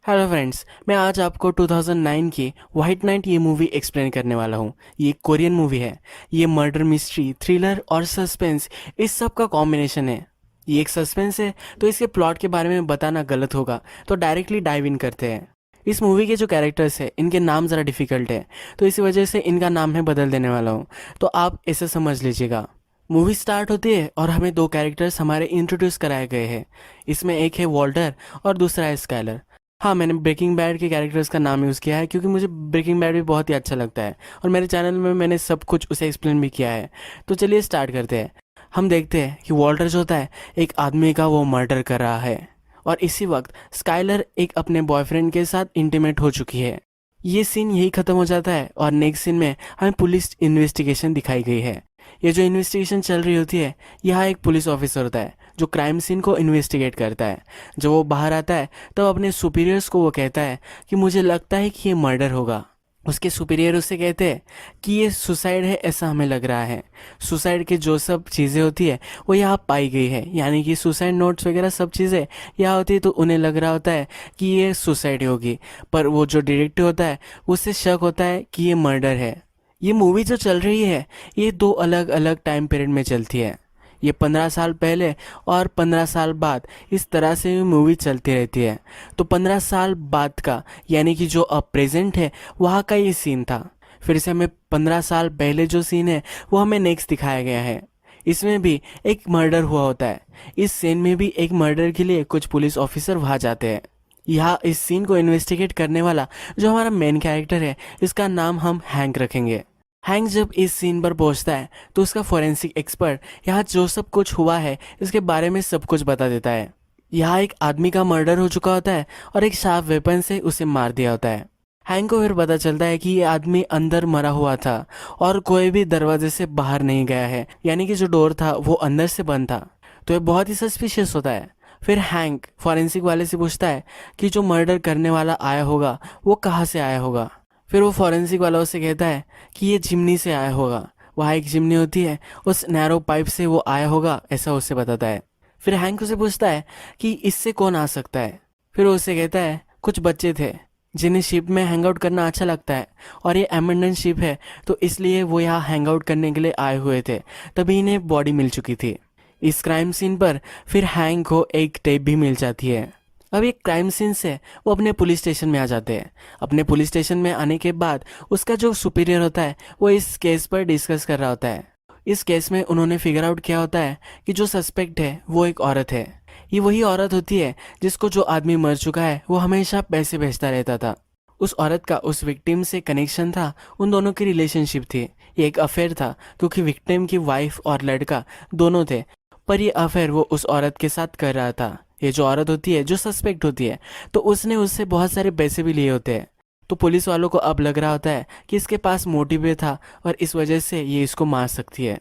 Hello friends, मैं आज आपको 2009 की वाइट नाइट ये मूवी एक्सप्लेन करने वाला हूँ। ये एक कोरियन मूवी है। ये मर्डर मिस्ट्री, थ्रिलर और सस्पेंस इस सब का कॉम्बिनेशन है। ये एक सस्पेंस है तो इसके प्लॉट के बारे में बताना गलत होगा, तो डायरेक्टली डाइव इन करते हैं। इस मूवी के जो कैरेक्टर्स हैं इनके नाम ज़रा डिफ़िकल्ट है, तो इसी वजह से इनका नाम मैं बदल देने वाला हूँ, तो आप ऐसे समझ लीजिएगा। मूवी स्टार्ट होती है और हमें दो कैरेक्टर्स हमारे इंट्रोड्यूस कराए गए हैं। इसमें एक है वॉल्टर और दूसरा है स्काइलर। हाँ, मैंने ब्रेकिंग बैड के कैरेक्टर्स का नाम यूज़ किया है क्योंकि मुझे ब्रेकिंग बैड भी बहुत ही अच्छा लगता है और मेरे चैनल में मैंने सब कुछ उसे एक्सप्लेन भी किया है। तो चलिए स्टार्ट करते हैं। हम देखते हैं कि वॉल्टर जो होता है एक आदमी का वो मर्डर कर रहा है और इसी वक्त स्काइलर एक अपने बॉयफ्रेंड के साथ इंटीमेट हो चुकी है। ये सीन यही ख़त्म हो जाता है और नेक्स्ट सीन में हमें पुलिस इन्वेस्टिगेशन दिखाई गई है। ये जो इन्वेस्टिगेशन चल रही होती है, यहाँ एक पुलिस ऑफिसर होता है जो क्राइम सीन को इन्वेस्टिगेट करता है। जब वो बाहर आता है तब अपने सुपीरियर्स को वो कहता है कि मुझे लगता है कि ये मर्डर होगा। उसके सुपीरियर उससे कहते हैं कि ये सुसाइड है, ऐसा हमें लग रहा है। सुसाइड की जो सब चीज़ें होती है वो यहाँ पाई गई है, यानी कि सुसाइड नोट्स वगैरह सब चीज़ें यहाँ होती है, तो उन्हें लग रहा होता है कि ये सुसाइड होगी। पर वो जो डिटेक्टिव होता है उससे शक होता है कि ये मर्डर है। ये मूवी जो चल रही है ये दो अलग अलग टाइम पीरियड में चलती है। ये 15 साल पहले और 15 साल बाद, इस तरह से मूवी चलती रहती है। तो 15 साल बाद का यानी कि जो अब प्रेजेंट है वहाँ का ये सीन था। फिर से हमें 15 साल पहले जो सीन है वो हमें नेक्स्ट दिखाया गया है। इसमें भी एक मर्डर हुआ होता है। इस सीन में भी एक मर्डर के लिए कुछ पुलिस ऑफिसर वहाँ जाते हैं। यहाँ इस सीन को इन्वेस्टिगेट करने वाला जो हमारा मेन कैरेक्टर है, इसका नाम हम हैंक रखेंगे। हैंक जब इस सीन पर पहुंचता है तो उसका फोरेंसिक एक्सपर्ट यहाँ जो सब कुछ हुआ है इसके बारे में सब कुछ बता देता है। यहाँ एक आदमी का मर्डर हो चुका होता है और एक शार्प वेपन से उसे मार दिया होता है। हैंक को फिर पता चलता है कि ये आदमी अंदर मरा हुआ था और कोई भी दरवाजे से बाहर नहीं गया है, यानी कि जो डोर था वो अंदर से बंद था। तो ये बहुत ही सस्पिशियस होता है। फिर हैंक फॉरेंसिक वाले से पूछता है कि जो मर्डर करने वाला आया होगा वो कहाँ से आया होगा। फिर वो फॉरेंसिक वाला उससे कहता है कि ये चिमनी से आया होगा। वहाँ एक चिमनी होती है, उस नैरो पाइप से वो आया होगा, ऐसा उससे बताता है। फिर हैंक उसे पूछता है कि इससे कौन आ सकता है। फिर वो उससे कहता है कुछ बच्चे थे जिन्हें शिप में हैंग आउट करना अच्छा लगता है और ये एबंडन शिप है, तो इसलिए वो यहाँ हैंग आउट करने के लिए आए हुए थे, तभी इन्हें बॉडी मिल चुकी थी। इस क्राइम सीन पर फिर हैंक को एक टेप भी मिल जाती है। अब एक क्राइम सीन से वो अपने पुलिस स्टेशन में आ जाते हैं। अपने पुलिस स्टेशन में आने के बाद उसका जो सुपीरियर होता है वो इस केस पर डिस्कस कर रहा होता है। इस केस में उन्होंने फिगर आउट किया होता है कि जो सस्पेक्ट है वो एक औरत है। ये वही औरत होती है जिसको जो आदमी मर चुका है वो हमेशा पैसे भेजता रहता था। उस औरत का उस विक्टिम से कनेक्शन था, उन दोनों की रिलेशनशिप थी। ये एक अफेयर था क्योंकि विक्टिम की वाइफ और लड़का दोनों थे, पर ये अफेयर वो उस औरत के साथ कर रहा था। ये जो औरत होती है जो सस्पेक्ट होती है, तो उसने उससे बहुत सारे पैसे भी लिए होते हैं। तो पुलिस वालों को अब लग रहा होता है कि इसके पास मोटिव भी था और इस वजह से ये इसको मार सकती है।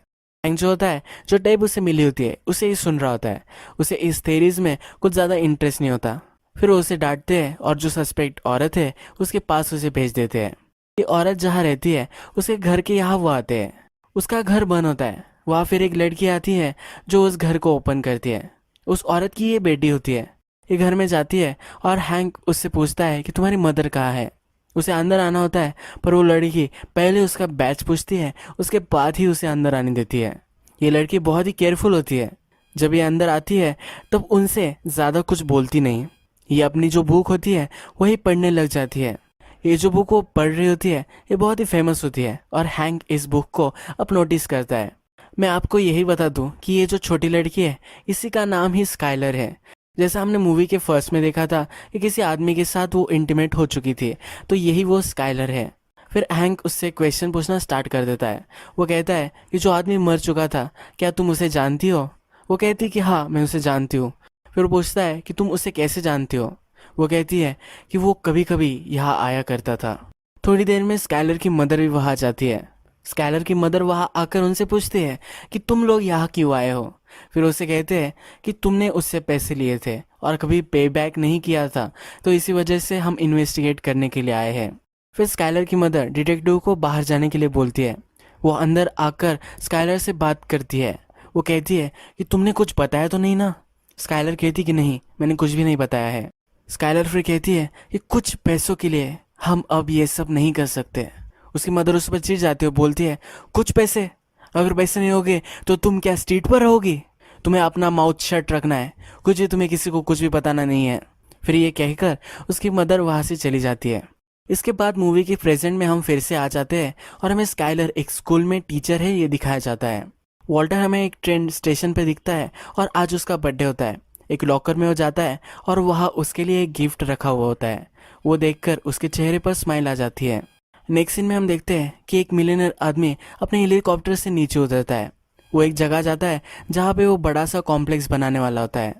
हैंक जो होता है, जो टेप उसे मिली होती है उसे ये सुन रहा होता है। उसे इस थेरीज में कुछ ज़्यादा इंटरेस्ट नहीं होता। फिर वो उसे डांटते हैं और जो सस्पेक्ट औरत है उसके पास उसे भेज देते हैं। ये औरत जहाँ रहती है उसके घर के यहाँ वो आते हैं। उसका घर बंद होता है। वहाँ फिर एक लड़की आती है जो उस घर को ओपन करती है। उस औरत की ये बेटी होती है। ये घर में जाती है और हैंक उससे पूछता है कि तुम्हारी मदर कहाँ है। उसे अंदर आना होता है, पर वो लड़की पहले उसका बैच पूछती है, उसके बाद ही उसे अंदर आने देती है। ये लड़की बहुत ही केयरफुल होती है। जब ये अंदर आती है तब उनसे ज़्यादा कुछ बोलती नहीं। ये अपनी जो बुक होती है वही पढ़ने लग जाती है। ये जो बुक वो पढ़ रही होती है ये बहुत ही फेमस होती है और हैंक इस बुक को अब नोटिस करता है। मैं आपको यही बता दूं कि ये जो छोटी लड़की है इसी का नाम ही स्काइलर है। जैसा हमने मूवी के फर्स्ट में देखा था कि किसी आदमी के साथ वो इंटीमेट हो चुकी थी, तो यही वो स्काइलर है। फिर हैंक उससे क्वेश्चन पूछना स्टार्ट कर देता है। वो कहता है कि जो आदमी मर चुका था क्या तुम उसे जानती हो। वो कहती है कि हाँ, मैं उसे जानती हूँ। फिर वो पूछता है कि तुम उसे कैसे जानती हो। वो कहती है कि वो कभी कभी यहाँ आया करता था। थोड़ी देर में स्काइलर की मदर भी वहाँ जाती है। स्काइलर की मदर वहाँ आकर उनसे पूछती है कि तुम लोग यहाँ क्यों आए हो। फिर उसे कहते हैं कि तुमने उससे पैसे लिए थे और कभी पे बैक नहीं किया था, तो इसी वजह से हम इन्वेस्टिगेट करने के लिए आए हैं। फिर स्काइलर की मदर डिटेक्टिव को बाहर जाने के लिए बोलती है। वो अंदर आकर स्काइलर से बात करती है। वो कहती है कि तुमने कुछ बताया तो नहीं ना। स्काइलर कहती कि नहीं, मैंने कुछ भी नहीं बताया है। स्काइलर फिर कहती है कि कुछ पैसों के लिए हम अब ये सब नहीं कर सकते। उसकी मदर उस पर चिढ़ जाती है और बोलती है, कुछ पैसे? अगर पैसे नहीं होगे तो तुम क्या स्ट्रीट पर रहोगी? तुम्हें अपना माउथ शट रखना है, कुछ तुम्हें किसी को कुछ भी बताना नहीं है। फिर ये कहकर उसकी मदर वहाँ से चली जाती है। इसके बाद मूवी के प्रेजेंट में हम फिर से आ जाते हैं और हमें स्काइलर एक स्कूल में टीचर है ये दिखाया जाता है। वॉल्टर हमें एक ट्रेन स्टेशन पर दिखता है और आज उसका बर्थडे होता है। एक लॉकर में वो जाता है और वहाँ उसके लिए एक गिफ्ट रखा हुआ होता है। वो देखकर उसके चेहरे पर स्माइल आ जाती है। नेक्स्ट सीन में हम देखते हैं कि एक मिलियनर आदमी अपने हेलीकॉप्टर से नीचे उतरता है। वो एक जगह जाता है जहाँ पे वो बड़ा सा कॉम्प्लेक्स बनाने वाला होता है।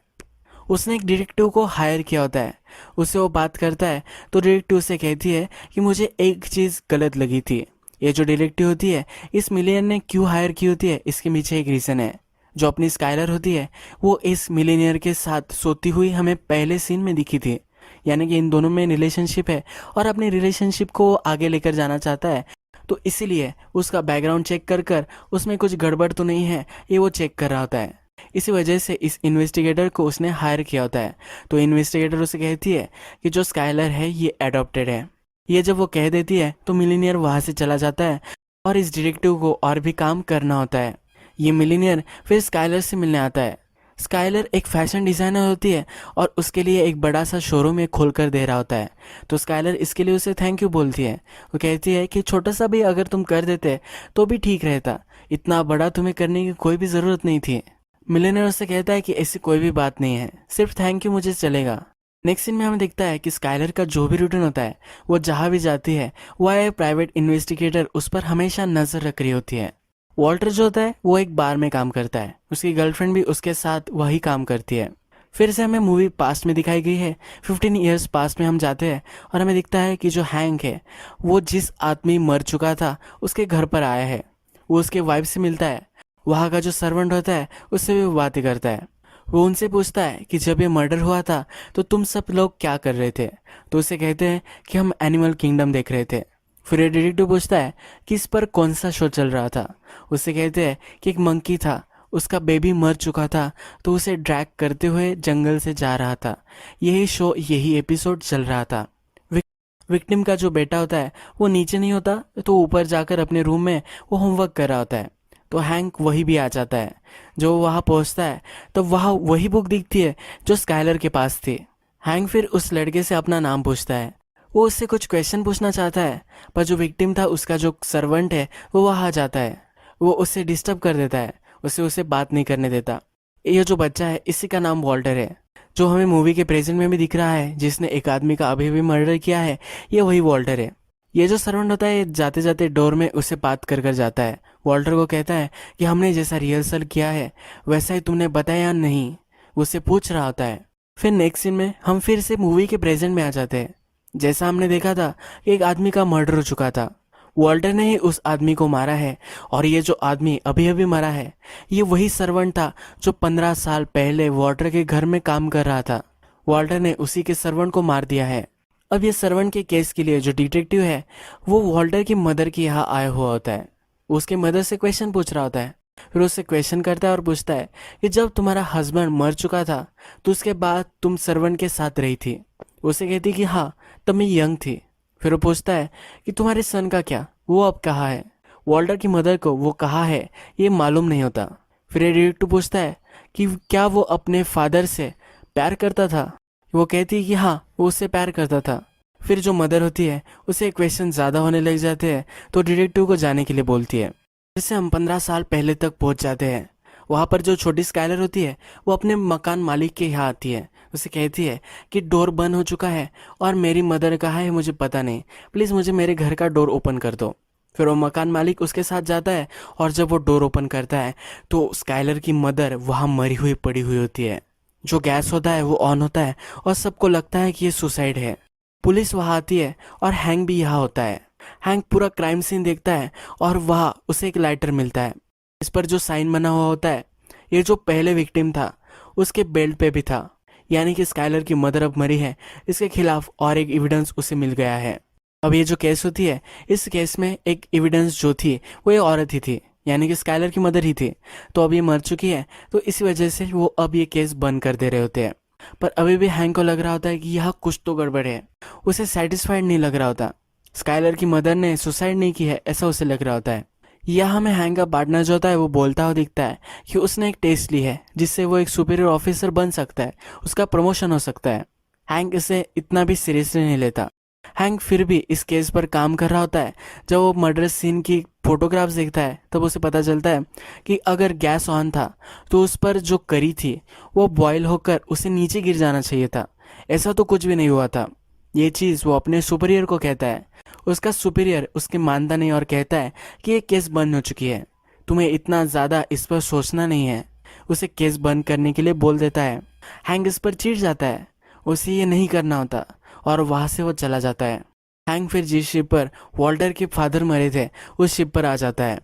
उसने एक डिटेक्टिव को हायर किया होता है। उससे वो बात करता है तो डिटेक्टिव उसे कहती है कि मुझे एक चीज़ गलत लगी थी। ये जो डिटेक्टिव होती है इस मिलियन ने क्यों हायर की होती है, इसके पीछे एक रीज़न है। जो अपनी स्काइलर होती है वो इस मिलीनियर के साथ सोती हुई हमें पहले सीन में दिखी थी। यानी कि इन दोनों में रिलेशनशिप है और अपने रिलेशनशिप को आगे लेकर जाना चाहता है। तो इसीलिए उसका बैकग्राउंड चेक कर कर उसमें कुछ गड़बड़ तो नहीं है ये वो चेक कर रहा होता है। इसी वजह से इस इन्वेस्टिगेटर को उसने हायर किया होता है। तो इन्वेस्टिगेटर उसे कहती है कि जो स्काइलर है ये एडॉप्टेड है। ये जब वो कह देती है तो मिलीनियर वहाँ से चला जाता है और इस डिटेक्टिव को और भी काम करना होता है। ये मिलीनियर फिर स्काइलर से मिलने आता है। स्काइलर एक फैशन डिज़ाइनर होती है और उसके लिए एक बड़ा सा शोरूम एक खोल कर दे रहा होता है। तो स्काइलर इसके लिए उसे थैंक यू बोलती है। वो कहती है कि छोटा सा भी अगर तुम कर देते तो भी ठीक रहता, इतना बड़ा तुम्हें करने की कोई भी ज़रूरत नहीं थी। मिलियनर उससे कहता है कि ऐसी कोई भी बात नहीं है, सिर्फ थैंक यू मुझे चलेगा। नेक्स्ट सीन में हमें दिखता है कि स्काइलर का जो भी रूटीन होता है वो जहाँ भी जाती है वह प्राइवेट इन्वेस्टिगेटर उस पर हमेशा नज़र रख रही होती है। वॉल्टर जो होता है वो एक बार में काम करता है, उसकी गर्लफ्रेंड भी उसके साथ वही काम करती है। फिर से हमें मूवी पास्ट में दिखाई गई है। 15 ईयर्स पास्ट में हम जाते हैं और हमें दिखता है कि जो हैंक है वो जिस आदमी मर चुका था उसके घर पर आया है। वो उसके वाइफ से मिलता है। वहाँ का जो सर्वेंट होता है उससे भी वो बातें करता है। वो उनसे पूछता है कि जब ये मर्डर हुआ था तो तुम सब लोग क्या कर रहे थे? तो उसे कहते हैं कि हम एनिमल किंगडम देख रहे थे। फिर ये डिटेक्टिव पूछता है कि इस पर कौन सा शो चल रहा था। उससे कहते हैं कि एक मंकी था, उसका बेबी मर चुका था तो उसे ड्रैग करते हुए जंगल से जा रहा था। यही शो यही एपिसोड चल रहा था। विक्टिम का जो बेटा होता है वो नीचे नहीं होता तो ऊपर जाकर अपने रूम में वो होमवर्क कर रहा होता है। तो हैंक वही भी आ जाता है। जो वहाँ पहुँचता है तो वहाँ वही बुक दिखती है जो स्काइलर के पास थी। हैंक फिर उस लड़के से अपना नाम पूछता है। वो उससे कुछ क्वेश्चन पूछना चाहता है पर जो विक्टिम था उसका जो सर्वेंट है वो वहाँ आ जाता है। वो उससे डिस्टर्ब कर देता है, उसे बात नहीं करने देता। ये जो बच्चा है इसी का नाम वॉल्टर है, जो हमें मूवी के प्रेजेंट में भी दिख रहा है, जिसने एक आदमी का अभी भी मर्डर किया है। ये वही वॉल्टर है। ये जो सर्वेंट होता है जाते जाते डोर में उससे बात कर कर जाता है। वॉल्टर को कहता है कि हमने जैसा रिहर्सल किया है वैसा ही तुमने बताया या नहीं, उससे पूछ रहा होता है। फिर नेक्स्ट सीन में हम फिर से मूवी के प्रेजेंट में आ जाते हैं। जैसा हमने देखा था कि एक आदमी का मर्डर हो चुका था, वॉल्टर ने ही उस आदमी को मारा है। और ये जो आदमी अभी अभी मरा है ये वही सर्वेंट था जो 15 साल पहले वॉल्टर के घर में काम कर रहा था। वॉल्टर ने उसी के सर्वेंट को मार दिया है। अब ये सर्वेंट के केस के लिए जो डिटेक्टिव है वो वॉल्टर की मदर के यहाँ आया हुआ होता है। वो उसके मदर से क्वेश्चन पूछ रहा होता है। फिर उससे क्वेश्चन करता है और पूछता है कि जब तुम्हारा हस्बैंड मर चुका था तो उसके बाद तुम सर्वेंट के साथ रही थी। उसे कहती कि हाँ, तब मैं यंग थी। फिर वो पूछता है कि तुम्हारे सन का क्या, वो अब कहाँ है? वॉल्टर की मदर को वो कहाँ है ये मालूम नहीं होता। फिर ये डिटेक्टिव पूछता है कि क्या वो अपने फादर से प्यार करता था? वो कहती है कि हाँ, वो उससे प्यार करता था। फिर जो मदर होती है उसे क्वेश्चन ज़्यादा होने लग जाते हैं तो डिटेक्टिव को जाने के लिए बोलती है। जैसे हम 15 साल पहले तक पहुंच जाते हैं। वहाँ पर जो छोटी स्काइलर होती है वो अपने मकान मालिक के यहाँ आती है। उसे कहती है कि डोर बंद हो चुका है और मेरी मदर कहाँ है मुझे पता नहीं, प्लीज़ मुझे मेरे घर का डोर ओपन कर दो। फिर वो मकान मालिक उसके साथ जाता है और जब वो डोर ओपन करता है तो स्काइलर की मदर वहाँ मरी हुई पड़ी हुई होती है। जो गैस होता है वो ऑन होता है और सबको लगता है कि ये सुसाइड है। पुलिस वहाँ आती है और हैंक भी यहाँ होता है। हैंक पूरा क्राइम सीन देखता है और वहाँ उसे एक लाइटर मिलता है। इस पर जो साइन बना हुआ होता है ये जो पहले विक्टिम था उसके बेल्ट पे भी था, यानी कि स्काइलर की मदर अब मरी है। इसके खिलाफ और एक एविडेंस उसे मिल गया है। अब ये जो केस होती है इस केस में एक एविडेंस जो थी वो ये औरत ही थी, यानी कि स्काइलर की मदर ही थी। तो अब ये मर चुकी है तो इसी वजह से वो अब ये केस बंद कर दे रहे होते हैं। पर अभी भी हैंक को लग रहा होता है कि यहाँ कुछ तो गड़बड़ है। उसे सेटिस्फाइड नहीं लग रहा होता। स्काइलर की मदर ने सुसाइड नहीं की है ऐसा उसे लग रहा होता है। यह हमें हैंक का पार्टनर जो होता है वो बोलता हुआ दिखता है कि उसने एक टेस्ट ली है जिससे वो एक सुपीरियर ऑफिसर बन सकता है, उसका प्रमोशन हो सकता है। हैंक इसे इतना भी सीरियसली नहीं लेता। हैंक फिर भी इस केस पर काम कर रहा होता है। जब वो मर्डर सीन की फोटोग्राफ्स देखता है तब उसे पता चलता है कि अगर गैस ऑन था तो उस पर जो करी थी वो बॉयल होकर उसे नीचे गिर जाना चाहिए था। ऐसा तो कुछ भी नहीं हुआ था। ये चीज़ वो अपने सुपीरियर को कहता है। उसका सुपीरियर उसके मानता नहीं और कहता है कि ये केस बंद हो चुकी है, तुम्हें इतना ज़्यादा इस पर सोचना नहीं है। उसे केस बंद करने के लिए बोल देता है। हैंक इस पर चिढ़ जाता है, उसे ये नहीं करना होता और वहाँ से वो चला जाता है। हैंक फिर जिस शिप पर वॉल्टर के फादर मरे थे उस शिप पर आ जाता है।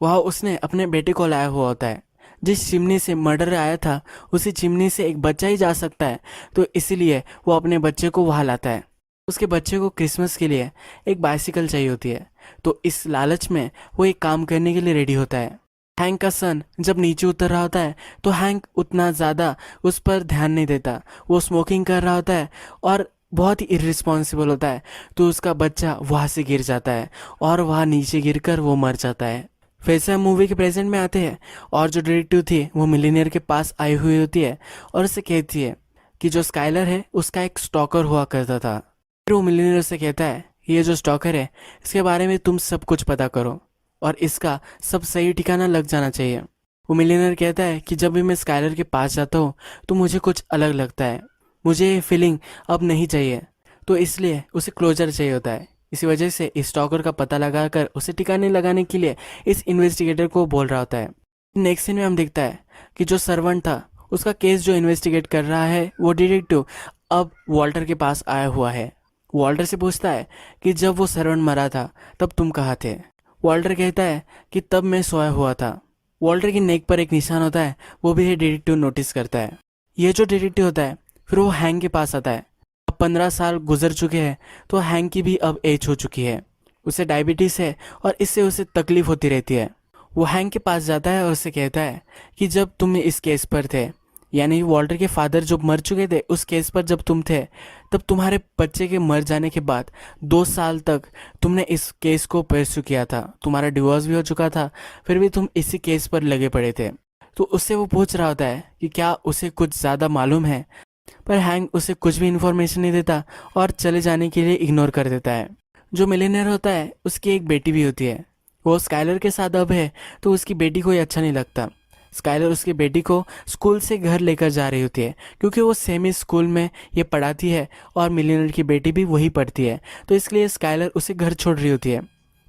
वहाँ उसने अपने बेटे को लाया हुआ होता है। जिस चिमनी से मर्डर आया था उसी चिमनी से एक बच्चा ही जा सकता है, तो इसीलिए वो अपने बच्चे को वहाँ लाता है। उसके बच्चे को क्रिसमस के लिए एक बाइसिकल चाहिए होती है, तो इस लालच में वो एक काम करने के लिए रेडी होता है। हैंक का सन जब नीचे उतर रहा होता है तो हैंक उतना ज़्यादा उस पर ध्यान नहीं देता। वो स्मोकिंग कर रहा होता है और बहुत ही इर्रिस्पॉन्सिबल होता है, तो उसका बच्चा वहाँ से गिर जाता है और वहाँ नीचे गिरकर वो मर जाता है। फिर से हम मूवी के प्रेजेंट में आते हैं और जो डिटेक्टिव थी वो मिलीनियर के पास आई हुई होती है और उसे कहती है कि जो स्काइलर है उसका एक स्टॉकर हुआ करता था। फिर वो मिलीनियर से कहता है ये जो स्टॉकर है इसके बारे में तुम सब कुछ पता करो और इसका सब सही ठिकाना लग जाना चाहिए। वो मिलीनियर कहता है कि जब भी मैं स्काइलर के पास जाता हूँ तो मुझे कुछ अलग लगता है, मुझे ये फीलिंग अब नहीं चाहिए, तो इसलिए उसे क्लोजर चाहिए होता है। इसी वजह से इस स्टॉकर का पता लगाकर उसे ठिकाने लगाने के लिए इस इन्वेस्टिगेटर को बोल रहा होता है। नेक्स्ट सीन में हम देखता है कि जो सर्वेंट था उसका केस जो इन्वेस्टिगेट कर रहा है वो डिटेक्टिव अब वॉल्टर के पास आया हुआ है। वॉल्टर से पूछता है कि जब वो सर्वेंट मरा था तब तुम कहाँ थे। वॉल्टर कहता है कि तब मैं सोया हुआ था। वॉल्टर की नेक पर एक निशान होता है, वो भी ये डिटेक्टिव नोटिस करता है। ये जो डिटेक्टिव होता है फिर वो हैंक के पास आता है। अब 15 साल गुजर चुके हैं तो हैंक की भी अब एज हो चुकी है। उसे डायबिटीज़ है और इससे उसे तकलीफ होती रहती है। वो हैंक के पास जाता है और उसे कहता है कि जब तुम इस केस पर थे, यानी वॉल्टर के फादर जो मर चुके थे उस केस पर जब तुम थे, तब तुम्हारे बच्चे के मर जाने के बाद 2 साल तक तुमने इस केस को परस्यू किया था। तुम्हारा डिवोर्स भी हो चुका था, फिर भी तुम इसी केस पर लगे पड़े थे। तो उससे वो पूछ रहा होता है कि क्या उसे कुछ ज़्यादा मालूम है, पर हैंक उसे कुछ भी इन्फॉर्मेशन नहीं देता और चले जाने के लिए इग्नोर कर देता है। जो मिलियनेयर होता है उसकी एक बेटी भी होती है। वो स्काइलर के साथ अब है तो उसकी बेटी को ये अच्छा नहीं लगता। स्काइलर उसकी बेटी को स्कूल से घर लेकर जा रही होती है क्योंकि वो सेमी स्कूल में ये पढ़ाती है और मिलियनेयर की बेटी भी वही पढ़ती है, तो इसलिए स्काइलर उसे घर छोड़ रही होती है।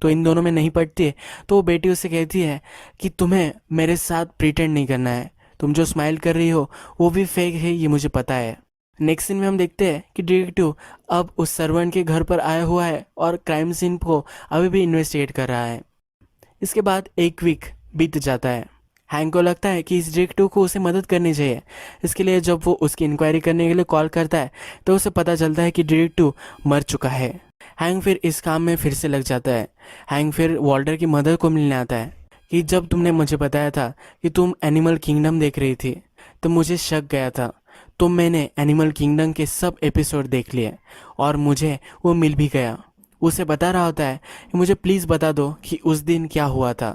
तो इन दोनों में नहीं पढ़ती है, तो वो बेटी उसे कहती है कि तुम्हें मेरे साथ प्रिटेंड नहीं करना है, तुम जो स्माइल कर रही हो वो भी फेक है, ये मुझे पता है। नेक्स्ट सीन में हम देखते हैं कि डिटेक्टिव अब उस सर्वेंट के घर पर आया हुआ है और क्राइम सीन को अभी भी इन्वेस्टिगेट कर रहा है। इसके बाद एक वीक बीत जाता है। हैंक को लगता है कि इस डिटेक्टिव को उसे मदद करनी चाहिए। इसके लिए जब वो उसकी इंक्वायरी करने के लिए कॉल करता है तो उसे पता चलता है कि डिटेक्टिव मर चुका है। हैंक फिर इस काम में फिर से लग जाता है। हैंक फिर वॉल्टर की मदर को मिलने आता है कि जब तुमने मुझे बताया था कि तुम एनिमल किंगडम देख रही थी तो मुझे शक गया था, तो मैंने एनिमल किंगडम के सब एपिसोड देख लिए और मुझे वो मिल भी गया। उसे बता रहा होता है कि मुझे प्लीज़ बता दो कि उस दिन क्या हुआ था,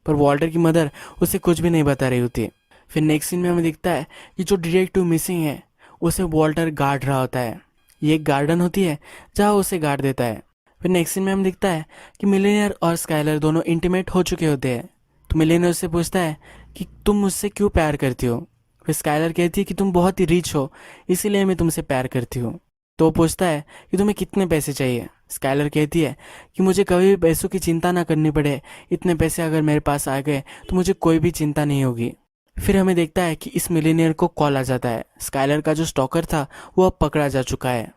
पर वॉल्टर की मदर उसे कुछ भी नहीं बता रही होती। फिर नेक्स्ट सीन में हमें दिखता है कि जो डिटेक्टिव मिसिंग है उसे वॉल्टर गार्ड रहा होता है। ये एक गार्डन होती है जहाँ उसे गार्ड देता है। फिर नेक्स्ट सीन में हमें दिखता है कि मिलियनेयर और स्काइलर दोनों इंटीमेट हो चुके होते हैं। तो मिलियनेयर उससे पूछता है कि तुम मुझसे क्यों प्यार करती हो। फिर स्काइलर कहती है कि तुम बहुत ही रिच हो इसीलिए मैं तुमसे प्यार करती हूँ। तो वो पूछता है कि तुम्हें कितने पैसे चाहिए। स्काइलर कहती है कि मुझे कभी भी पैसों की चिंता ना करनी पड़े, इतने पैसे अगर मेरे पास आ गए तो मुझे कोई भी चिंता नहीं होगी। फिर हमें देखता है कि इस मिलियनेयर को कॉल आ जाता है। स्काइलर का जो स्टॉकर था वो अब पकड़ा जा चुका है।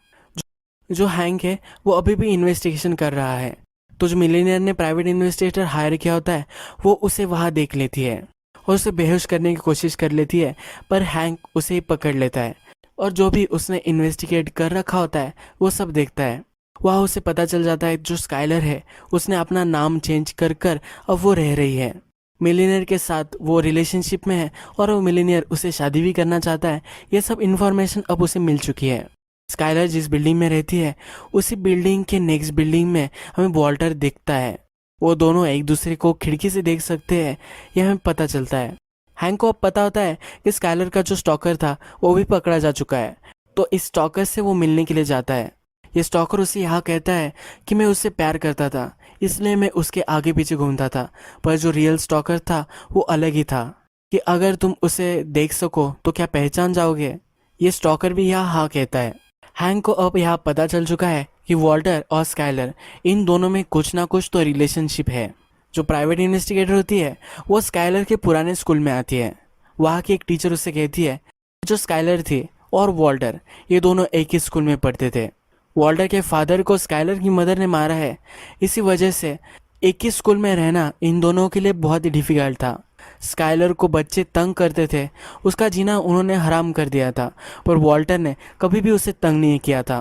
जो हैंक है वो अभी भी इन्वेस्टिगेशन कर रहा है। तो जो मिलियनेयर ने प्राइवेट इन्वेस्टिगेटर हायर किया होता है वो उसे वहाँ देख लेती है और उसे बेहोश करने की कोशिश कर लेती है, पर हैंक उसे ही पकड़ लेता है और जो भी उसने इन्वेस्टिगेट कर रखा होता है वो सब देखता है। वहाँ उसे पता चल जाता है जो स्काइलर है उसने अपना नाम चेंज कर कर अब वो रह रही है। मिलीनियर के साथ वो रिलेशनशिप में है और वो मिलीनियर उसे शादी भी करना चाहता है। ये सब इन्फॉर्मेशन अब उसे मिल चुकी है। स्काइलर जिस बिल्डिंग में रहती है उसी बिल्डिंग के नेक्स्ट बिल्डिंग में हमें वॉल्टर दिखता है। वो दोनों एक दूसरे को खिड़की से देख सकते हैं, यह हमें पता चलता है। हैंक को अब पता होता है कि स्काइलर का जो स्टॉकर था वो भी पकड़ा जा चुका है, तो इस स्टॉकर से वो मिलने के लिए जाता है। ये स्टॉकर उसे यहाँ कहता है कि मैं उससे प्यार करता था, इसलिए मैं उसके आगे पीछे घूमता था, पर जो रियल स्टॉकर था वो अलग ही था कि अगर तुम उसे देख सको तो क्या पहचान जाओगे। ये स्टॉकर भी यहाँ हाँ कहता है। हैंक को अब यहाँ पता चल चुका है कि वॉल्टर और स्काइलर इन दोनों में कुछ ना कुछ तो रिलेशनशिप है। जो प्राइवेट इन्वेस्टिगेटर होती है वो स्काइलर के पुराने स्कूल में आती है। वहाँ की एक टीचर उससे कहती है जो स्काइलर थी और वॉल्टर ये दोनों एक ही स्कूल में पढ़ते थे। वॉल्टर के फादर को स्काइलर की मदर ने मारा है, इसी वजह से एक ही स्कूल में रहना इन दोनों के लिए बहुत ही डिफिकल्ट था। स्काइलर को बच्चे तंग करते थे, उसका जीना उन्होंने हराम कर दिया था, पर वॉल्टर ने कभी भी उसे तंग नहीं किया था।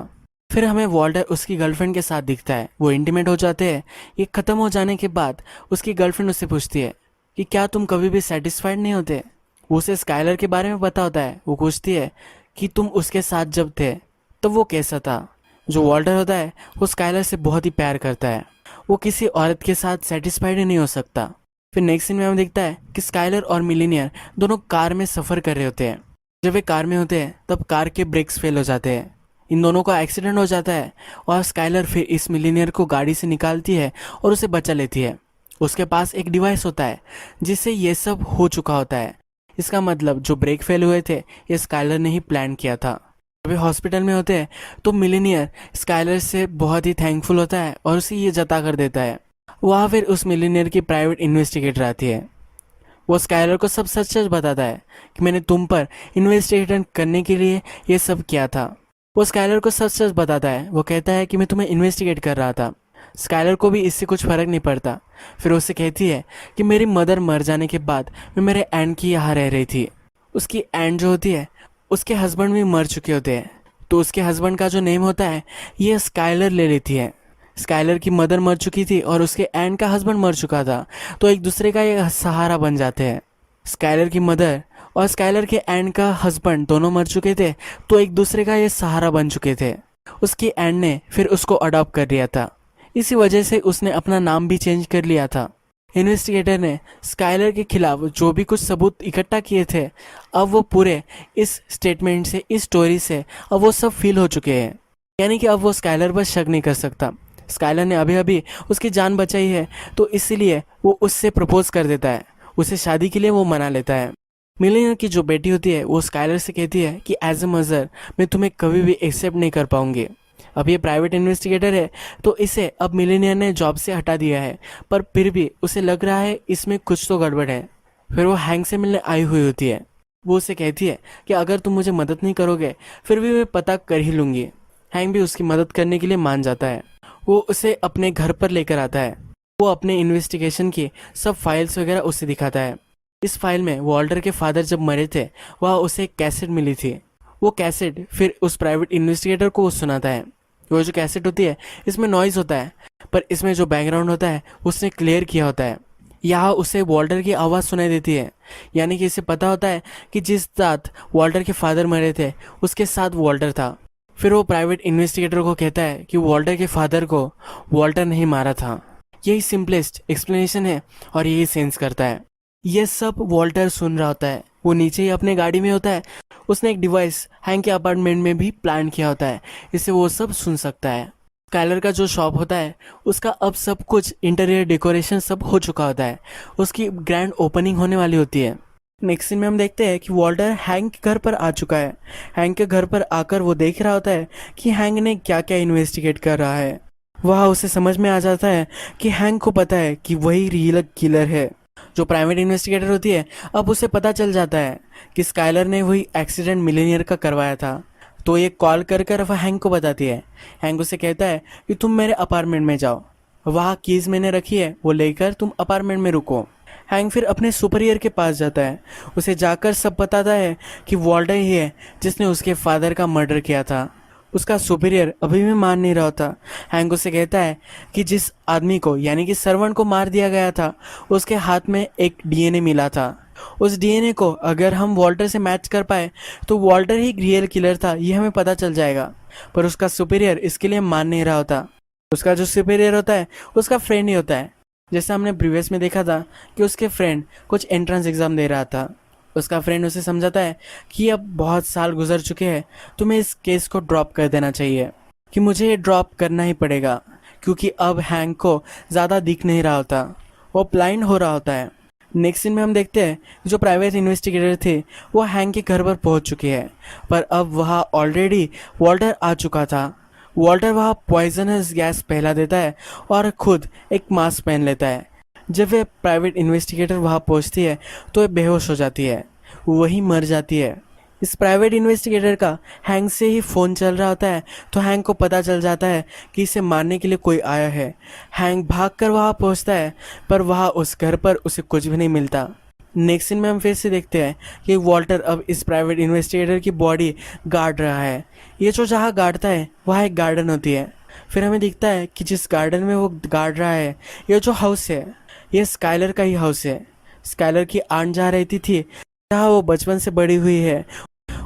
फिर हमें वॉल्टर उसकी गर्लफ्रेंड के साथ दिखता है, वो इंटीमेट हो जाते हैं। ये ख़त्म हो जाने के बाद उसकी गर्लफ्रेंड उससे पूछती है कि क्या तुम कभी भी सेटिस्फाइड नहीं होते। वो उसे स्काइलर के बारे में पता होता है। वो पूछती है कि तुम उसके साथ जब थे तब वो कैसा था। जो वॉल्टर होता है वो स्काइलर से बहुत ही प्यार करता है, वो किसी औरत के साथ सेटिस्फाइड ही नहीं हो सकता। फिर नेक्स्ट सीन में हमें दिखता है कि स्काइलर और मिलीनियर दोनों कार में सफ़र कर रहे होते हैं। जब वे कार में होते हैं तब कार के ब्रेक्स फेल हो जाते हैं, इन दोनों का एक्सीडेंट हो जाता है और स्काइलर फिर इस मिलीनियर को गाड़ी से निकालती है और उसे बचा लेती है। उसके पास एक डिवाइस होता है जिससे ये सब हो चुका होता है। इसका मतलब जो ब्रेक फेल हुए थे ये स्काइलर ने ही प्लान किया था। जब वे हॉस्पिटल में होते हैं तो मिलीनियर स्काइलर से बहुत ही थैंकफुल होता है और उसे ये जता कर देता है। वहाँ फिर उस मिलीनियर की प्राइवेट इन्वेस्टिगेटर आती है। वो स्काइलर को सब सच सच बताता है कि मैंने तुम पर इन्वेस्टिगेशन करने के लिए ये सब किया था। वो स्काइलर को सच सच बताता है। वो कहता है कि मैं तुम्हें इन्वेस्टिगेट कर रहा था। स्काइलर को भी इससे कुछ फ़र्क नहीं पड़ता। फिर उससे कहती है कि मेरी मदर मर जाने के बाद मैं मेरे एंड की यहाँ रह रही थी। उसकी एंड जो होती है उसके हस्बैंड भी मर चुके होते हैं, तो उसके हस्बैंड का जो नेम होता है ये स्काइलर ले लेती है। स्काइलर की मदर मर चुकी थी और उसके एंड का हस्बैंड मर चुका था, तो एक दूसरे का ये सहारा बन जाते हैं। स्काइलर की मदर और स्काइलर के एंड का हस्बैंड दोनों मर चुके थे, तो एक दूसरे का ये सहारा बन चुके थे। उसकी एंड ने फिर उसको अडॉप्ट कर लिया था, इसी वजह से उसने अपना नाम भी चेंज कर लिया था। इन्वेस्टिगेटर ने स्काइलर के खिलाफ जो भी कुछ सबूत इकट्ठा किए थे अब वो पूरे इस स्टेटमेंट से, इस स्टोरी से अब वो सब फील हो चुके हैं। यानी कि अब वो स्काइलर पर शक नहीं कर सकता। स्काइलर ने अभी अभी उसकी जान बचाई है, तो इसीलिए वो उससे प्रपोज कर देता है, उसे शादी के लिए वो मना लेता है। मिलीनियर की जो बेटी होती है वो स्काइलर से कहती है कि एज ए मदर मैं तुम्हें कभी भी एक्सेप्ट नहीं कर पाऊंगी। अब ये प्राइवेट इन्वेस्टिगेटर है तो इसे अब मिलीनियर ने जॉब से हटा दिया है, पर फिर भी उसे लग रहा है इसमें कुछ तो गड़बड़ है। फिर वो हैंक से मिलने आई हुई होती है। वो उसे कहती है कि अगर तुम मुझे मदद नहीं करोगे फिर भी मैं पता कर ही लूँगी। हैंक भी उसकी मदद करने के लिए मान जाता है। वो उसे अपने घर पर लेकर आता है। वो अपने इन्वेस्टिगेशन की सब फाइल्स वगैरह उसे दिखाता है। इस फाइल में वॉल्टर के फादर जब मरे थे वहाँ उसे एक कैसेट मिली थी। वो कैसेट फिर उस प्राइवेट इन्वेस्टिगेटर को वो सुनाता है। वो जो कैसेट होती है इसमें नॉइज़ होता है, पर इसमें जो बैकग्राउंड होता है उसने क्लियर किया होता है। यहाँ उसे वॉल्टर की आवाज़ सुनाई देती है, यानी कि इसे पता होता है कि जिस रात वॉल्टर के फादर मरे थे उसके साथ वॉल्टर था। फिर वो प्राइवेट इन्वेस्टिगेटर को कहता है कि वॉल्टर के फादर को वॉल्टर नहीं मारा था। यही सिंपलेस्ट एक्सप्लेनेशन है और यही सेंस करता है। ये सब वॉल्टर सुन रहा होता है। वो नीचे ही अपने गाड़ी में होता है। उसने एक डिवाइस हैंक के अपार्टमेंट में भी प्लान किया होता है, इससे वो सब सुन सकता है। स्काइलर का जो शॉप होता है उसका अब सब कुछ इंटीरियर डेकोरेशन सब हो चुका होता है। उसकी ग्रैंड ओपनिंग होने वाली होती है। नेक्स्ट सीन में हम देखते हैं कि वॉल्टर हैंक के घर पर आ चुका है। हैंक के घर पर आकर वो देख रहा होता है कि हैंक ने क्या क्या इन्वेस्टिगेट कर रहा है। वह उसे समझ में आ जाता है कि हैंक को पता है कि वही रियल किलर है। जो प्राइवेट इन्वेस्टिगेटर होती है अब उसे पता चल जाता है कि स्काइलर ने वही एक्सीडेंट मिलीनियर का करवाया था, तो ये कॉल कर कर वह हैंक को बताती है। हैंक उसे कहता है कि तुम मेरे अपार्टमेंट में जाओ, वहाँ कीज़ मैंने रखी है, वो लेकर तुम अपार्टमेंट में रुको। हैंक फिर अपने सुपीरियर के पास जाता है। उसे जाकर सब बताता है कि वॉल्टर ही है जिसने उसके फादर का मर्डर किया था। उसका सुपीरियर अभी भी मान नहीं रहा होता। हैंक उसे कहता है कि जिस आदमी को यानी कि सर्वेंट को मार दिया गया था उसके हाथ में एक डीएनए मिला था। उस डीएनए को अगर हम वॉल्टर से मैच कर पाए तो वॉल्टर ही रियल किलर था, ये हमें पता चल जाएगा। पर उसका सुपीरियर इसके लिए मान नहीं रहा होता। उसका जो सुपीरियर होता है उसका फ्रेंड ही होता है। जैसे हमने प्रीवियस में देखा था कि उसके फ्रेंड कुछ एंट्रेंस एग्ज़ाम दे रहा था। उसका फ्रेंड उसे समझाता है कि अब बहुत साल गुजर चुके हैं, तुम्हें इस केस को ड्रॉप कर देना चाहिए, कि मुझे ये ड्रॉप करना ही पड़ेगा क्योंकि अब हैंक को ज़्यादा दिख नहीं रहा होता, वो ब्लाइंड हो रहा होता है। नेक्स्ट सीन में हम देखते हैं जो प्राइवेट इन्वेस्टिगेटर थे वो हैंक के घर पर पहुंच चुके हैं, पर अब वहाँ ऑलरेडी वॉल्टर आ चुका था। वॉल्टर वहाँ पॉइजनस गैस फैला देता है और खुद एक मास्क पहन लेता है। जब वे प्राइवेट इन्वेस्टिगेटर वहाँ पहुँचती है तो वे बेहोश हो जाती है, वही मर जाती है। इस प्राइवेट इन्वेस्टिगेटर का हैंक से ही फ़ोन चल रहा होता है तो हैंक को पता चल जाता है कि इसे मारने के लिए कोई आया है। हैंक भागकर वहाँ पहुँचता है पर वहाँ उस घर पर उसे कुछ भी नहीं मिलता। नेक्स्ट सीन में हम फिर से देखते हैं कि वॉल्टर अब इस प्राइवेट इन्वेस्टिगेटर की बॉडी गार्ड रहा है। ये जो जहाँ गार्डता है वहाँ एक गार्डन होती है। फिर हमें दिखता है कि जिस गार्डन में वो गार्ड रहा है, ये जो हाउस है ये स्काइलर का ही हाउस है। स्काइलर की आन जहाँ रहती थी, जहाँ वो बचपन से बड़ी हुई है,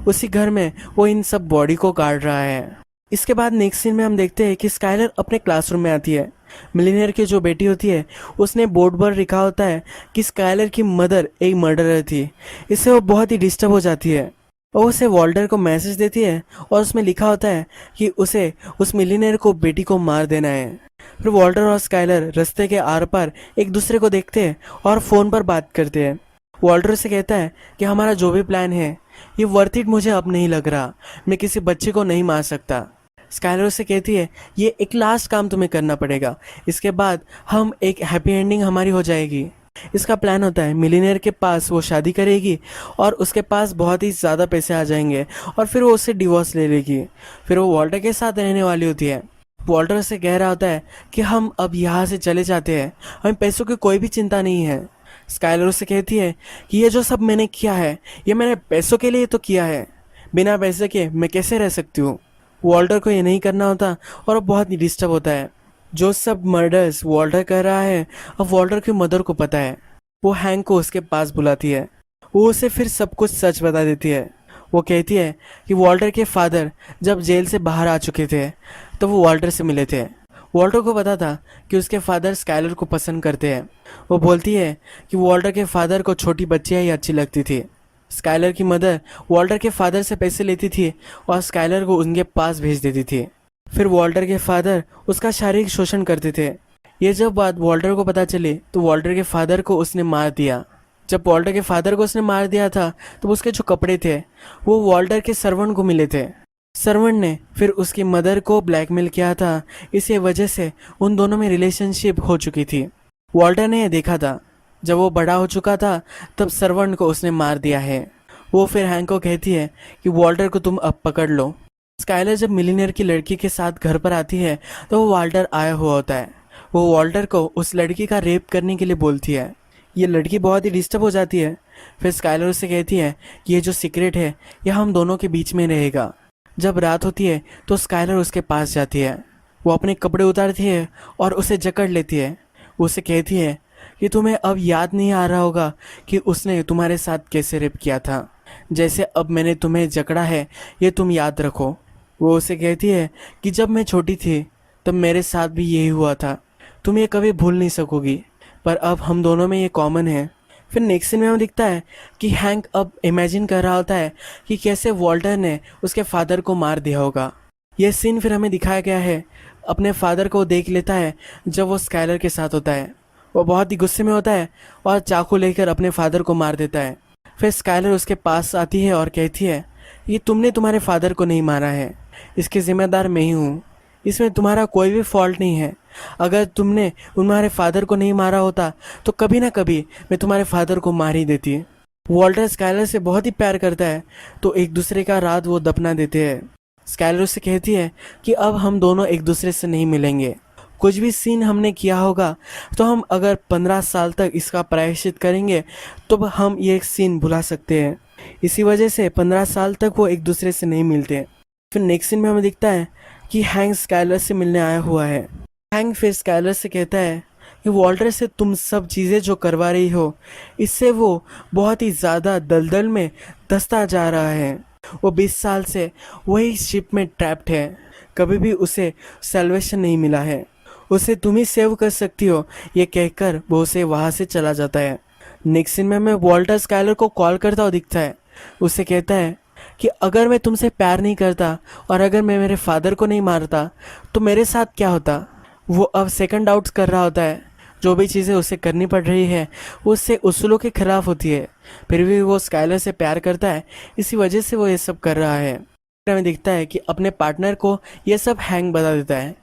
उसी घर में वो इन सब बॉडी को गाड़ रहा है। इसके बाद नेक्स्ट सीन में हम देखते हैं कि स्काइलर अपने क्लासरूम में आती है। मिलीनियर की जो बेटी होती है उसने बोर्ड पर लिखा होता है कि स्काइलर की मदर एक मर्डरर थी। इससे वो बहुत ही डिस्टर्ब हो जाती है और उसे वॉल्टर को मैसेज देती है और उसमें लिखा होता है कि उसे उस मिलीनियर को बेटी को मार देना है। फिर वॉल्टर और स्काइलर रास्ते के आर पार एक दूसरे को देखते हैं और फ़ोन पर बात करते हैं। वॉल्टर से कहता है कि हमारा जो भी प्लान है ये वर्थ इट मुझे अब नहीं लग रहा, मैं किसी बच्चे को नहीं मार सकता। स्काइलर से कहती है ये एक लास्ट काम तुम्हें करना पड़ेगा, इसके बाद हम एक हैप्पी एंडिंग हमारी हो जाएगी। इसका प्लान होता है मिलीनियर के पास वो शादी करेगी और उसके पास बहुत ही ज़्यादा पैसे आ जाएंगे और फिर वो उससे डिवोर्स ले लेगी। फिर वो वॉल्टर के साथ रहने वाली होती है। वॉल्टर से कह रहा होता है कि हम अब यहाँ से चले जाते हैं, हमें पैसों की कोई भी चिंता नहीं है। स्काइलर उससे कहती है कि ये जो सब मैंने किया है ये मैंने पैसों के लिए तो किया है, बिना पैसे के मैं कैसे रह सकती हूँ। वॉल्टर को ये नहीं करना होता और वो बहुत ही डिस्टर्ब होता है। जो सब मर्डर्स वॉल्टर कर रहा है अब वॉल्टर की मदर को पता है। वो हैंक को उसके पास बुलाती है, वो उसे फिर सब कुछ सच बता देती है। वो कहती है कि वॉल्टर के फादर जब जेल से बाहर आ चुके थे तो वो वॉल्टर से मिले थे। वॉल्टर को पता था कि उसके फादर स्काइलर को पसंद करते हैं। वो बोलती है कि वॉल्टर के फादर को छोटी बच्चियाँ ही अच्छी लगती थी। स्काइलर की मदर वॉल्टर के फादर से पैसे लेती थी और स्काइलर को उनके पास भेज देती थी। फिर वॉल्टर के फादर उसका शारीरिक शोषण करते थे। ये जब बात वॉल्टर को पता चली तो वॉल्टर के फादर को उसने मार दिया। जब वॉल्टर के फादर को उसने मार दिया था तो उसके जो कपड़े थे वो वॉल्टर के सर्वेंट को मिले थे। सर्वेंट ने फिर उसकी मदर को ब्लैकमेल किया था, इसी वजह से उन दोनों में रिलेशनशिप हो चुकी थी। वॉल्टर ने यह देखा था। जब वो बड़ा हो चुका था तब सर्वेंट को उसने मार दिया है। वो फिर हैंक को कहती है कि वॉल्टर को तुम अब पकड़ लो। स्काइलर जब मिलीनियर की लड़की के साथ घर पर आती है तो वो वॉल्टर आया हुआ होता है। वो वॉल्टर को उस लड़की का रेप करने के लिए बोलती है। ये लड़की बहुत ही डिस्टर्ब हो जाती है। फिर स्काइलर उससे कहती है कि ये जो सीक्रेट है यह हम दोनों के बीच में रहेगा। जब रात होती है तो स्काइलर उसके पास जाती है। वो अपने कपड़े उतारती है और उसे जकड़ लेती है। वो उसे कहती है कि तुम्हें अब याद नहीं आ रहा होगा कि उसने तुम्हारे साथ कैसे रेप किया था, जैसे अब मैंने तुम्हें जकड़ा है ये तुम याद रखो। वो उसे कहती है कि जब मैं छोटी थी तब मेरे साथ भी यही हुआ था, तुम ये कभी भूल नहीं सकोगी, पर अब हम दोनों में ये कॉमन है। फिर नेक्स्ट सीन में हमें दिखता है कि हैंक अब इमेजिन कर रहा होता है कि कैसे वॉल्टर ने उसके फादर को मार दिया होगा। यह सीन फिर हमें दिखाया गया है, अपने फादर को देख लेता है जब वो स्काइलर के साथ होता है। वो बहुत ही गुस्से में होता है और चाकू लेकर अपने फादर को मार देता है। फिर स्काइलर उसके पास आती है और कहती है ये तुमने तुम्हारे फादर को नहीं मारा है, इसके ज़िम्मेदार मैं ही हूँ, इसमें तुम्हारा कोई भी फॉल्ट नहीं है। अगर तुमने तुम्हारे फादर को नहीं मारा होता तो कभी ना कभी मैं तुम्हारे फादर को मार ही देती। वॉल्टर स्काइलर से बहुत ही प्यार करता है तो एक दूसरे का रात वो दफना देते हैं। स्काइलर उससे कहती है कि अब हम दोनों एक दूसरे से नहीं मिलेंगे। कुछ भी सीन हमने किया होगा तो हम अगर 15 साल तक इसका प्रायश्चित करेंगे तो हम ये सीन भुला सकते हैं। इसी वजह से 15 साल तक वो एक दूसरे से नहीं मिलते। फिर नेक्स्ट सीन में हमें दिखता है कि हैंक स्काइलर से मिलने आया हुआ है। हैंक फिर स्काइलर से कहता है कि वॉल्टर से तुम सब चीज़ें जो करवा रही हो, इससे वो बहुत ही ज़्यादा दलदल में धंसता जा रहा है। वो 20 साल से वही शिप में ट्रैप्ड है, कभी भी उसे सैल्वेशन नहीं मिला है। उसे तुम ही सेव कर सकती हो, ये कहकर वो उसे वहाँ से चला जाता है। नेक्स्ट सीन में हमें वॉल्टर स्काइलर को कॉल करता हुआ दिखता है। उसे कहता है कि अगर मैं तुमसे प्यार नहीं करता और अगर मैं मेरे फादर को नहीं मारता तो मेरे साथ क्या होता। वो अब सेकंड डाउट्स कर रहा होता है। जो भी चीज़ें उसे करनी पड़ रही है वो उससे उसूलों के खिलाफ होती है, फिर भी वो स्काइलर से प्यार करता है, इसी वजह से वो ये सब कर रहा है। फिर हमें दिखता है कि अपने पार्टनर को ये सब हैंक बता देता है।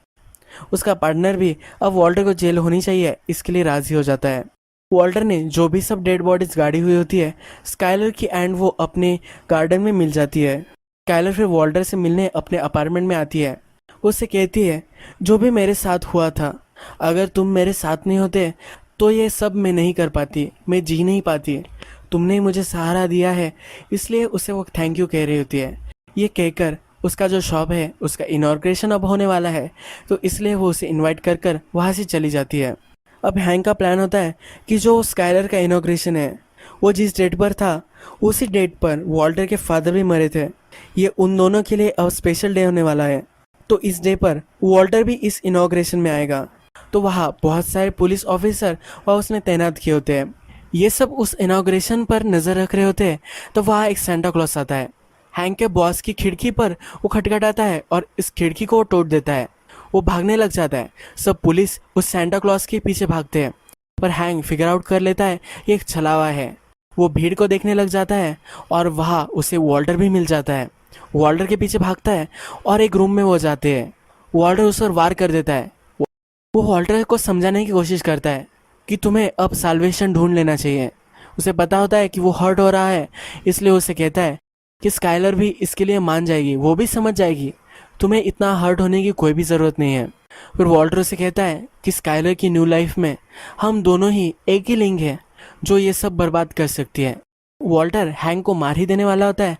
उसका पार्टनर भी अब वॉल्टर को जेल होनी चाहिए इसके लिए राज़ी हो जाता है। वॉल्टर ने जो भी सब डेड बॉडीज गाड़ी हुई होती है स्काइलर की एंड वो अपने गार्डन में मिल जाती है। स्काइलर फिर वॉल्टर से मिलने अपने अपार्टमेंट में आती है। वो उससे कहती है जो भी मेरे साथ हुआ था, अगर तुम मेरे साथ नहीं होते तो ये सब मैं नहीं कर पाती, मैं जी नहीं पाती। तुमने ही मुझे सहारा दिया है, इसलिए उसे वो थैंक यू कह रही होती है। ये कहकर उसका जो शॉप है उसका इनॉग्रेशन अब होने वाला है, तो इसलिए वो उसे इनवाइट कर कर वहाँ से चली जाती है। अब हैंक का प्लान होता है कि जो स्काइलर का इनॉग्रेशन है वो जिस डेट पर था उसी डेट पर वॉल्टर के फादर भी मरे थे। ये उन दोनों के लिए अब स्पेशल डे होने वाला है, तो इस डे पर वॉल्टर भी इस इनॉग्रेशन में आएगा। तो वहाँ बहुत सारे पुलिस ऑफिसर वहाँ उसने तैनात किए होते हैं। ये सब उस इनॉग्रेशन पर नज़र रख रहे होते हैं। तो वहाँ एक सेंटा क्लॉस आता है। हैंक के बॉस की खिड़की पर वो खटखटाता है और इस खिड़की को वो तोड़ देता है। वो भागने लग जाता है। सब पुलिस उस सेंटा क्लॉस के पीछे भागते हैं, पर हैंक फिगर आउट कर लेता है ये एक छलावा है। वो भीड़ को देखने लग जाता है और वहाँ उसे वॉल्टर भी मिल जाता है। वॉल्टर के पीछे भागता है और एक रूम में वो जाते हैं। वॉल्टर उस पर वार कर देता है। वो वॉल्टर को समझाने की कोशिश करता है कि तुम्हें अब साल्वेशन ढूंढ लेना चाहिए। उसे पता होता है कि वो हर्ट हो रहा है, इसलिए उसे कहता है कि स्काइलर भी इसके लिए मान जाएगी, वो भी समझ जाएगी, तुम्हें इतना हर्ट होने की कोई भी ज़रूरत नहीं है। फिर वॉल्टर उसे कहता है कि स्काइलर की न्यू लाइफ में हम दोनों ही एक ही लिंक है जो ये सब बर्बाद कर सकती है। वॉल्टर हैंक को मार ही देने वाला होता है,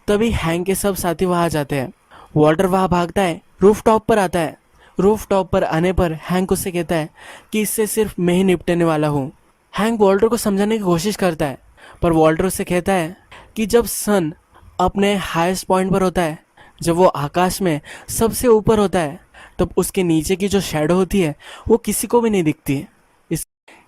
तभी हैंक के सब साथी वहाँ जाते हैं। वॉल्टर वहाँ भागता है, रूफ टॉप पर आता है। रूफ टॉप पर आने पर हैंक उससे कहता है कि इससे सिर्फ मैं ही निपटने वाला हूँ। हैंक वॉल्टर को समझाने की कोशिश करता है, पर वॉल्टर उससे कहता है कि जब सन अपने हाईएस्ट पॉइंट पर होता है, जब वो आकाश में सबसे ऊपर होता है, तब उसके नीचे की जो शैडो होती है वो किसी को भी नहीं दिखती।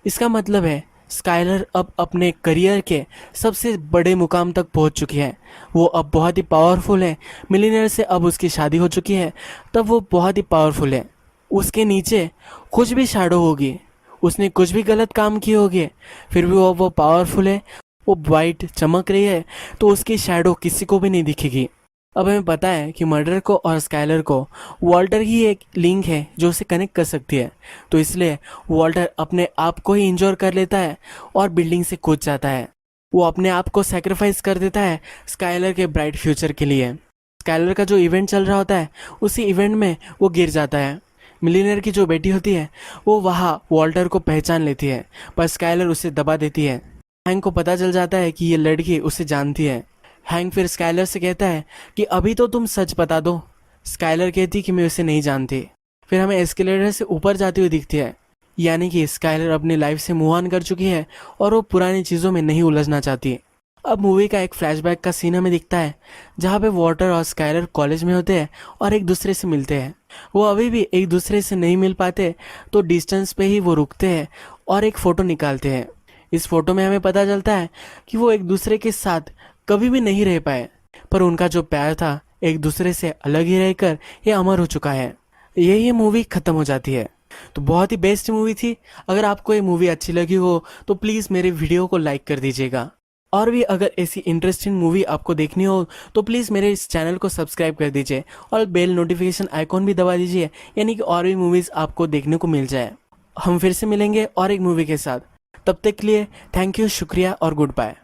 इसका मतलब है स्काइलर अब अपने करियर के सबसे बड़े मुकाम तक पहुंच चुकी है। वो अब बहुत ही पावरफुल है। मिलीनियर से अब उसकी शादी हो चुकी है, तब वो बहुत ही पावरफुल है। उसके नीचे कुछ भी शैडो होगी, उसने कुछ भी गलत काम किए होंगे, फिर भी वो पावरफुल है। वो वाइट चमक रही है, तो उसकी शैडो किसी को भी नहीं दिखेगी। अब हमें पता है कि मर्डर को और स्काइलर को वॉल्टर ही एक लिंक है जो उसे कनेक्ट कर सकती है, तो इसलिए वॉल्टर अपने आप को ही इंजोर कर लेता है और बिल्डिंग से कूद जाता है। वो अपने आप को सेक्रीफाइस कर देता है स्काइलर के ब्राइट फ्यूचर के लिए। स्काइलर का जो इवेंट चल रहा होता है उसी इवेंट में वो गिर जाता है। मिलीनियर की जो बेटी होती है वो वहाँ वॉल्टर को पहचान लेती है, पर स्काइलर उसे दबा देती है। हैंक को पता चल जाता है कि ये लड़की उसे जानती है। हैंक फिर स्काइलर से कहता है कि अभी तो तुम सच बता दो। स्काइलर कहती कि मैं उसे नहीं जानती। फिर हमें एस्केलेटर से ऊपर जाती हुई दिखती है, यानी कि स्काइलर अपनी लाइफ से मूव ऑन कर चुकी है और वो पुरानी चीज़ों में नहीं उलझना चाहती। अब मूवी का एक फ्लैशबैक का सीन हमें दिखता है जहाँ पे वॉल्टर और स्काइलर कॉलेज में होते हैं और एक दूसरे से मिलते हैं। वो अभी भी एक दूसरे से नहीं मिल पाते, तो डिस्टेंस पे ही वो रुकते हैं और एक फ़ोटो निकालते हैं। इस फोटो में हमें पता चलता है कि वो एक दूसरे के साथ कभी भी नहीं रह पाए, पर उनका जो प्यार था एक दूसरे से अलग ही रहकर ये अमर हो चुका है। ये मूवी ख़त्म हो जाती है। तो बहुत ही बेस्ट मूवी थी। अगर आपको ये मूवी अच्छी लगी हो तो प्लीज़ मेरे वीडियो को लाइक कर दीजिएगा, और भी अगर ऐसी इंटरेस्टिंग मूवी आपको देखनी हो तो प्लीज़ मेरे इस चैनल को सब्सक्राइब कर दीजिए और बेल नोटिफिकेशन आइकॉन भी दबा दीजिए, यानी कि और भी मूवीज़ आपको देखने को मिल जाए। हम फिर से मिलेंगे और एक मूवी के साथ। तब तक के लिए थैंक यू, शुक्रिया और गुड बाय।